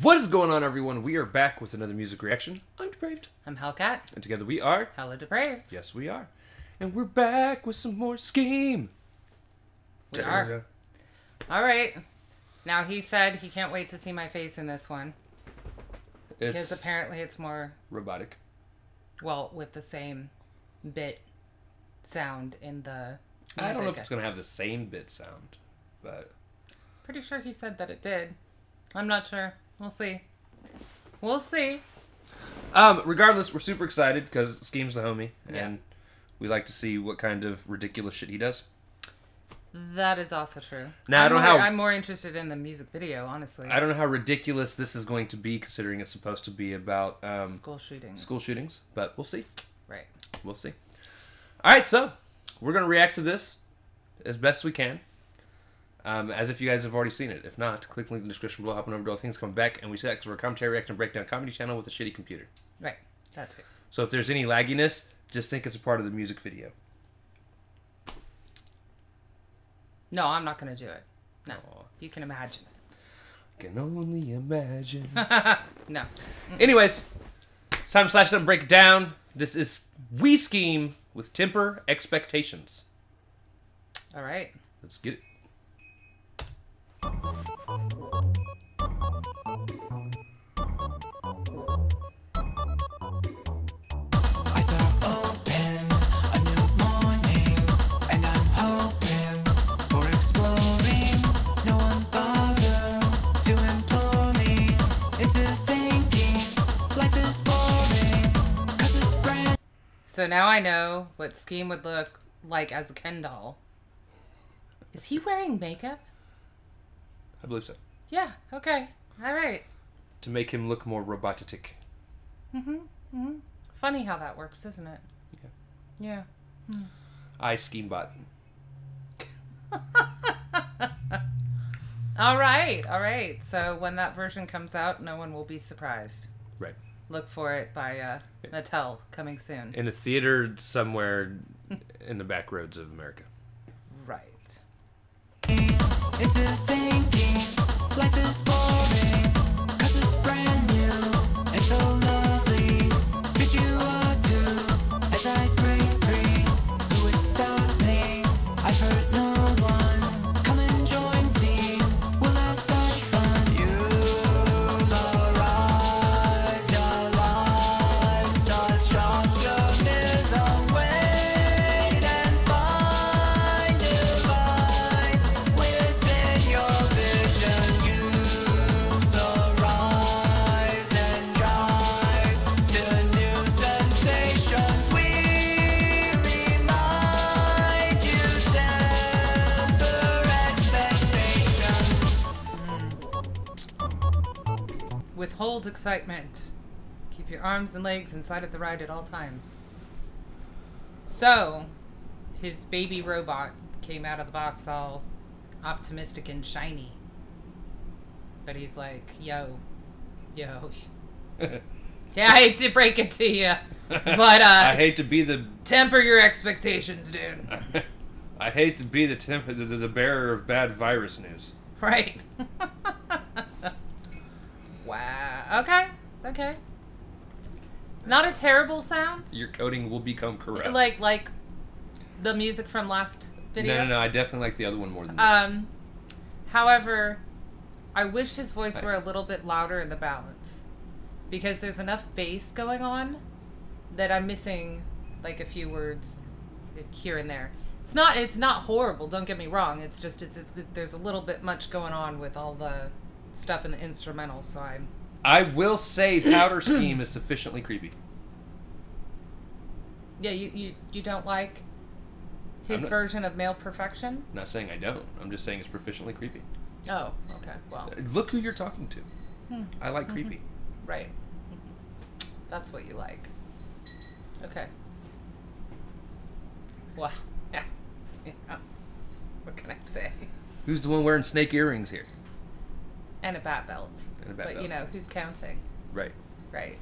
What is going on, everyone? We are back with another music reaction. I'm Depraved. I'm Hellcat. And together we are... HellaDepraved. Yes, we are. And we're back with some more Skeem. We are. Alright. Now, he said he can't wait to see my face in this one. Because apparently it's more... robotic. Well, with the same bit sound in the music. I don't know if it's going to have the same bit sound, but... Pretty sure he said that it did. I'm not sure. We'll see. We'll see. Regardless, we're super excited because Skeem's the homie, Yeah. and we like to see what kind of ridiculous shit he does. That is also true. Now, I'm more interested in the music video, honestly. I don't know how ridiculous this is going to be, considering it's supposed to be about school shootings. School shootings, but we'll see. Right. We'll see. All right, so we're gonna react to this as best we can, as if you guys have already seen it. If not, click the link in the description below. Hop on over to all things coming back, and we say that because we're a commentary, react, and breakdown comedy channel with a shitty computer. Right. That too. So if there's any lagginess, just think it's a part of the music video. No, I'm not going to do it. No. Aww. You can imagine it. Can only imagine. No. Anyways, it's time to slash it up and break it down. This is We Skeem with Temper Expectations. All right. Let's get it. So now I know what Skeem would look like as a Ken doll. Is he wearing makeup? I believe so. Yeah, okay. All right. To make him look more robotic. Funny how that works, isn't it? Yeah. Yeah. I Skeembot. All right, all right. So when that version comes out, no one will be surprised. Right. Look for it by Mattel, coming soon. In a theater somewhere in the back roads of America. Right. Into thinking life is boring, 'cause it's brand new and so lovely. Bid you adieu as I break free. Who would stop me? I've heard no one. Come and join me. We'll have such fun. You've arrived, your life such optimism. Wait and find new light within your vision. Youth arrives and drives to new sensations. We remind you, temper expectations. Withhold excitement. Keep your arms and legs inside of the ride at all times. So, his baby robot came out of the box all optimistic and shiny. But he's like, yo. Yeah, I hate to break it to you, but I hate to be the temper your expectations, dude. I hate to be the bearer of bad virus news. Right. Wow. Okay. Okay. Not a terrible sound. Your coding will become corrupt. Like the music from last video. No. I definitely like the other one more than this. However, I wish his voice were a little bit louder in the balance, because there's enough bass going on that I'm missing like a few words here and there. It's not horrible. Don't get me wrong. It's just there's a little bit much going on with all the stuff in the instrumentals. So I will say Powder Skeem is sufficiently creepy. Yeah, you don't like his version of male perfection? I'm not saying I don't. I'm just saying it's proficiently creepy. Oh, okay. Well, Look who you're talking to. I like creepy. right. That's what you like. Okay. Well, yeah. What can I say? Who's the one wearing snake earrings here? And a bat belt. And a bat but belt. you know, who's counting? Right. Right.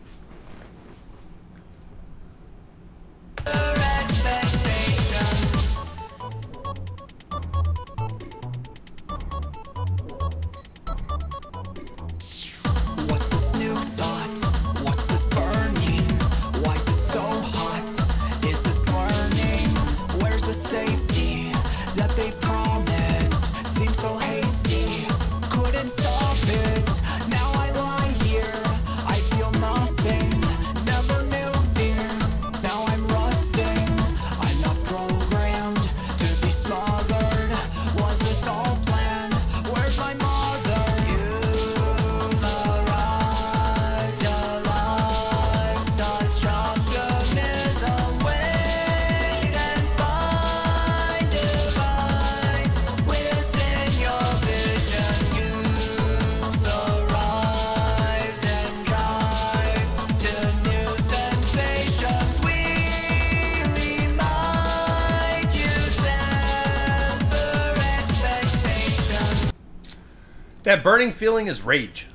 That burning feeling is rage.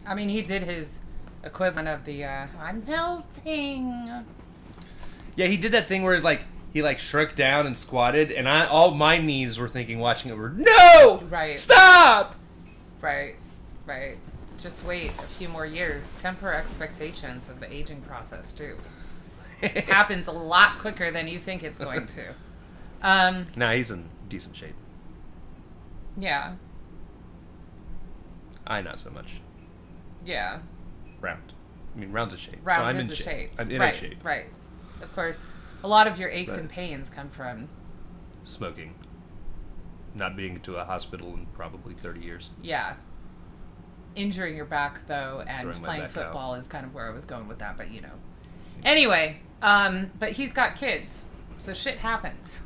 I mean, he did his equivalent of the I'm melting. Yeah, he did that thing where like he like shrunk down and squatted, and all my knees were thinking watching it were no, Right. stop. Right. Just wait a few more years. Temper expectations of the aging process too. It happens a lot quicker than you think it's going to. Nah, he's in decent shape. Yeah. I not so much. Yeah. Round. I mean, round's a shape. Round so I'm is in a shape. shape. I'm in right, a shape. Right. Of course, a lot of your aches But- and pains come from, Smoking. Not being to a hospital in probably 30 years. yeah. Injuring your back, though, and Throwing my playing back football is kind of where I was going with that, but you know. Anyway, but he's got kids, so shit happens.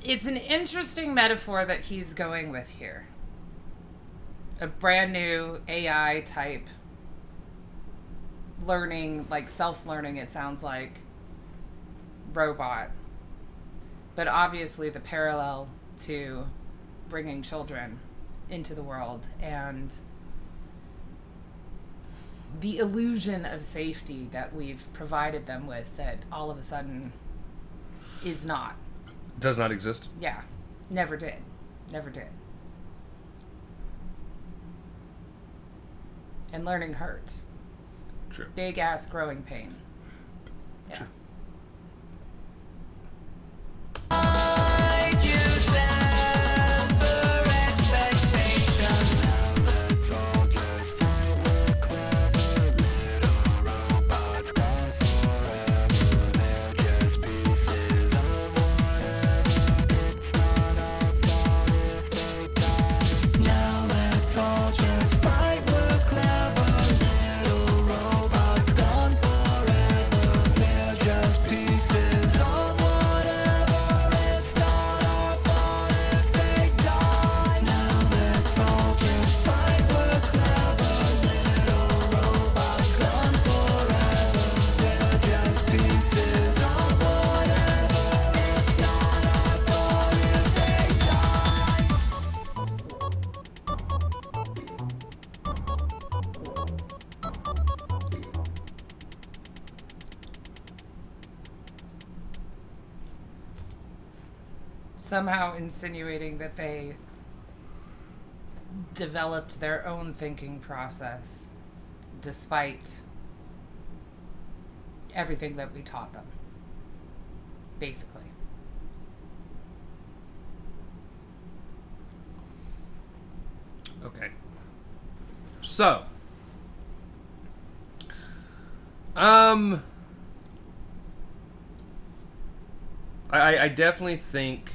It's an interesting metaphor that he's going with here. A brand new AI type learning, like self-learning, it sounds like, robot. But obviously the parallel to bringing children into the world and the illusion of safety that we've provided them with that all of a sudden is not. Does not exist. Yeah. Never did. Never did. And learning hurts. True. Big ass growing pain. Yeah. True. Hide you temper expectations. Now let's all just fight. We're clever little robots gone forever. They're just pieces of whatever. It's not our fault if they die. Now let's all just fight. We're clever little robots gone forever. They're just pieces of whatever. It's not our fault if they die. Somehow insinuating that they developed their own thinking process despite everything that we taught them. Basically. Okay. So, I definitely think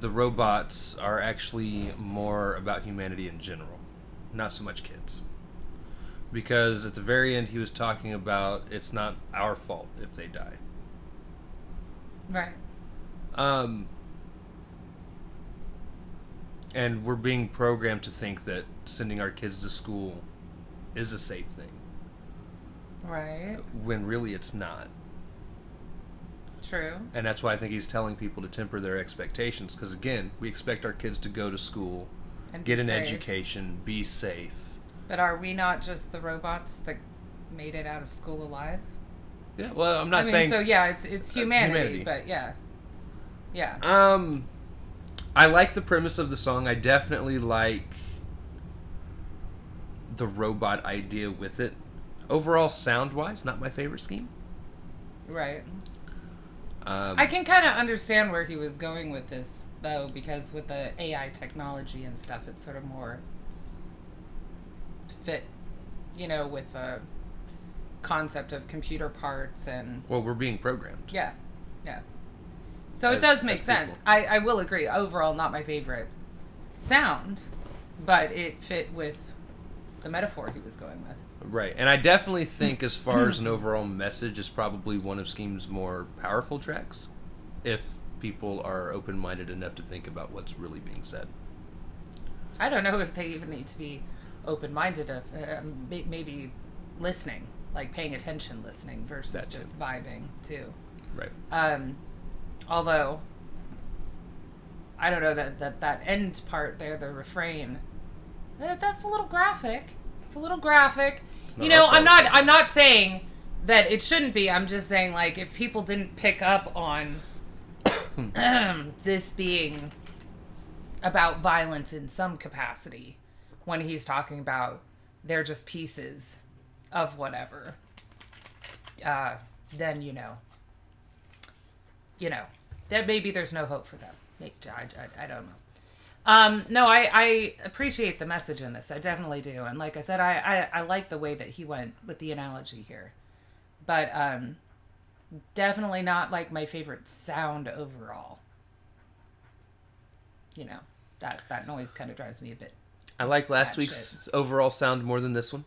the robots are actually more about humanity in general, not so much kids. Because at the very end, he was talking about it's not our fault if they die. Right. And we're being programmed to think that sending our kids to school is a safe thing, Right. when really it's not. True. And that's why I think he's telling people to temper their expectations. Because again, we expect our kids to go to school, And get be an safe. education, be safe. But are we not just the robots that made it out of school alive? Yeah, well, I'm not I mean, saying... so yeah, it's humanity, humanity. but yeah. Yeah. I like the premise of the song. I definitely like the robot idea with it. Overall, sound-wise, not my favorite scheme. Right. I can kind of understand where he was going with this, though, because with the AI technology and stuff, it's sort of more fit, with the concept of computer parts and... Well, we're being programmed. Yeah. Yeah. So it As- does make as sense. people. I will agree. Overall, not my favorite sound, but it fit with the metaphor he was going with. Right, and I definitely think as far as an overall message, is probably one of Skeem's more powerful tracks, if people are open-minded enough to think about what's really being said. I don't know if they even need to be open-minded of maybe listening, like paying attention listening versus That too. just vibing too. Right. Although I don't know, that end part there, the refrain. That's a little graphic. It's a little graphic. You know, I'm not saying that it shouldn't be. I'm just saying, like, if people didn't pick up on this being about violence in some capacity when he's talking about they're just pieces of whatever, then you know that maybe there's no hope for them. I don't know. No, I appreciate the message in this. I definitely do. And like I said, I like the way that he went with the analogy here. But definitely not like my favorite sound overall. You know, that noise kind of drives me a bit. I like last week's overall sound more than this one.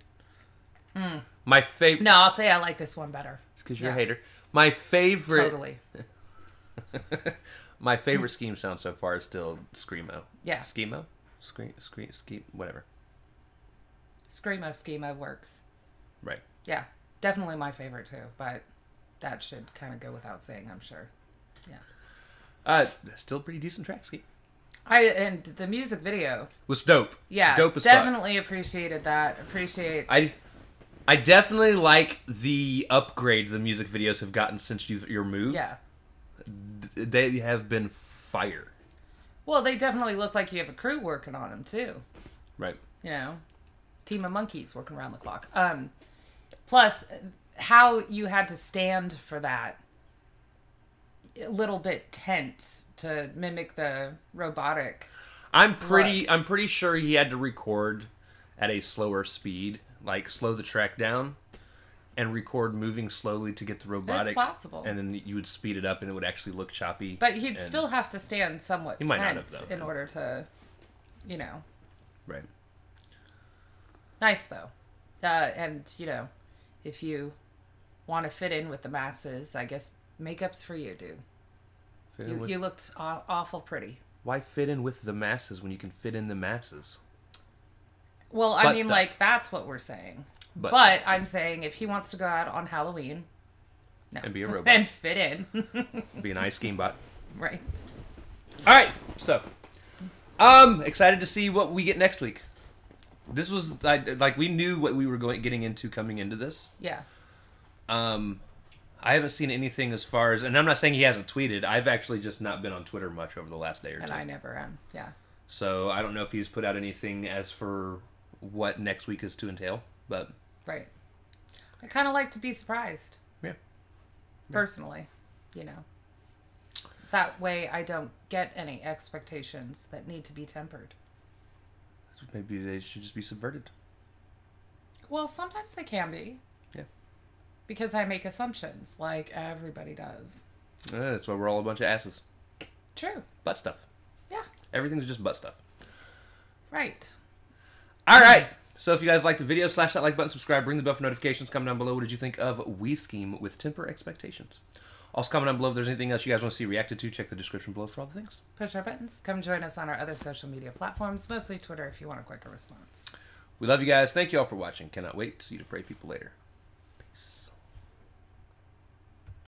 My favorite... No, I'll say I like this one better. It's because you're a hater. My favorite... Totally. My favorite Skeem sound so far is still Screamo. Yeah. Skeemo? Skeem, whatever. Schema works. Right. Yeah. Definitely my favorite too, but that should kind of go without saying, I'm sure. Yeah. Still a pretty decent track, Skeem. And the music video Was dope. Yeah. Dope as definitely appreciated that. I definitely like the upgrade the music videos have gotten since your move. Yeah. They have been fire. Well, they definitely look like you have a crew working on them too. Right. You know, team of monkeys working around the clock. Plus, how you had to stand for that a little bit tense to mimic the robotic. I'm pretty sure he had to record at a slower speed, like slow the track down and record moving slowly to get the robotic. It's possible. And then you would speed it up and it would actually look choppy. But he'd still have to stand somewhat he might not tense have, though. in order to, you know. Right. Nice, though. And, you know, if you want to fit in with the masses, I guess makeup's for you, dude. You looked awful pretty. Why fit in with the masses when you can fit in the masses? Well, I mean, like, that's what we're saying. But I'm saying if he wants to go out on Halloween... No. And be a robot. And fit in. Be an ice Skeem bot. Right. All right, so... excited to see what we get next week. This was, like, we knew what we were getting into coming into this. Yeah. I haven't seen anything as far as... And I'm not saying he hasn't tweeted. I've actually just not been on Twitter much over the last day or two. And I never am, yeah. So I don't know if he's put out anything as for what next week is to entail, but... Right. I kind of like to be surprised. Yeah. Personally, you know. That way I don't get any expectations that need to be tempered. Maybe they should just be subverted. Well, sometimes they can be. Yeah. Because I make assumptions, like everybody does. That's why we're all a bunch of asses. True. Butt stuff. Yeah. Everything's just butt stuff. Right. All right. So if you guys liked the video, slash that like button, subscribe, ring the bell for notifications. Comment down below. What did you think of We Skeem with Temper Expectations? Also comment down below if there's anything else you guys want to see reacted to. Check the description below for all the things. Push our buttons. Come join us on our other social media platforms, mostly Twitter if you want a quicker response. We love you guys. Thank you all for watching. Cannot wait to see you to pray people later.